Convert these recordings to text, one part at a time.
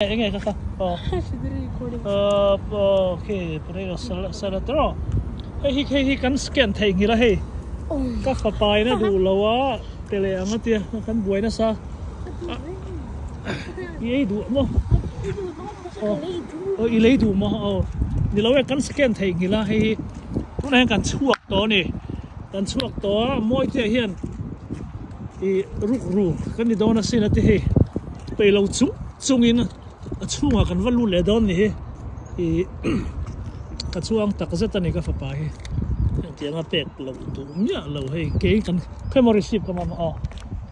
Nghe kaka. Oh. Okay, pero sa tro. Hey kan scan thai ngira hey. Ka fa pai na du lawa tele anga tia kan buai na sa. Ye du mo. I lei du mo. Oh. Ni lawa kan scan thai ngira hey. Nó đang kan chuak to ni. Kan chuak to moi tia hian. I ruk ru kan ni dona sin ati hey. Pe lo chung in chung kan valu le don ni hi ka chuang tak zeta ni ka fa pa hi tianga pek lo tu nya lo he ke kan khoi mo receive ka ma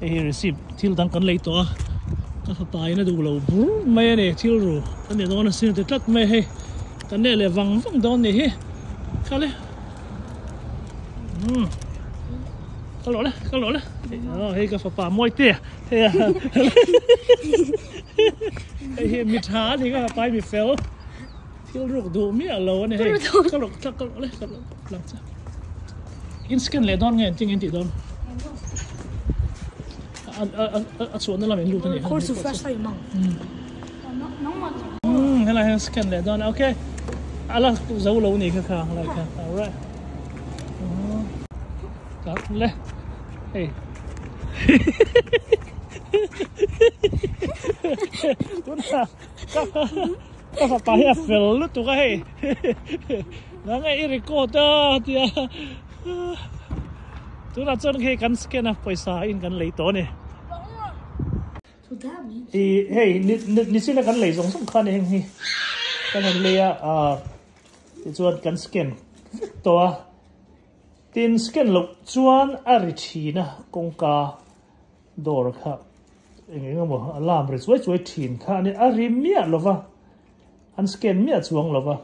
he receive til dan kan lei to ka fa pa ina du lo bu mai ne til ru kan ne don sin te tat mai he kan ne le wang don ni hi ka le ka lo le he ka fa pa moi te he hey mi thá thì có phải mi phèo thiếu ruột đủ mi ở lâu này hey có lộc lấy làm sao in scan lấy đòn nghe tiếng in tỷ đòn xuống nó làm mình luôn này course flash mà hay là scan lấy đòn ok là dấu lâu này khá lại khá alright đó lấy hey các bạn phải phèo lúc tụi cái nó ngay record đó thì tụi nó chọn cái căn scan à paisa in căn lấy to này thì hey ni xin là căn lấy giống song khăn này hi căn này lấy thì chọn căn scan to tin scan lục chọn arichi na công ca door kha engeng mo alarm re chuai thin kha ni arimia lova an scan mia chuang lova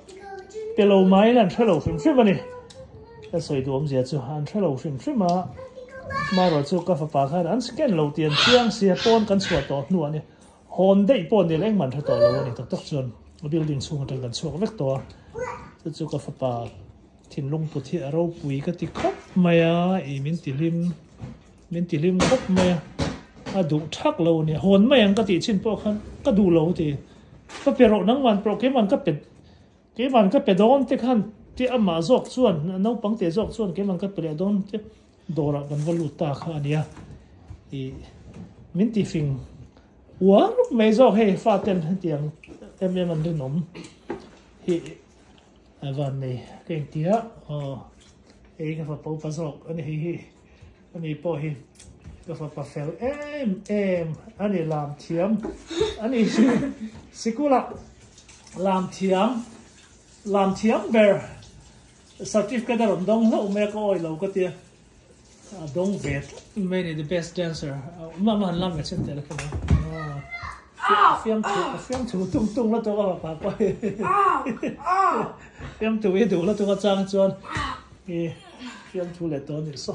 pelo mai lan thelo fim ani a soi dom zia chu an thelo fim ma ro chu ka fa pa kha an scan lo tian chiang sia pon kan chua to nu ani hon dei pon ni leng man tha to lo ni tak chuan building chung tan kan chuak vek to chu ka fa pa thin lung pu thi aro pui ka ti khop maya I min tilim khop maya du thak lo ni hon mai ang ka ti chin po khan ka du lo ti ka pero nang man pro ke man ka pe don te khan ti ama zok chuan no pang te zok chuan ke man ka pe don te dora kan valu ta kha ania I min ti fing wa me zok he fa ten tiang em an rin nom hi avan nei keng tia e ka fa po pa zok ani hi ani po hiก็ฟังปะเฟลอันนี้ลามเทียมอันนี้สิกุละลามเทียมเบอร์สติฟก็ได้รำดงแล้วแม่ก็อ้อยเราก็เตี้ยดงเวทไม่นี่ the best dancer มันลำแบบเช่นเดียวกันนะเฟียมถูตุ้งแล้วตัวก็ปากไปเฟียมถูให้ดูแล้วตัวก็จ้างจวนเฟียมถูเลยตัวนี้ซ้อ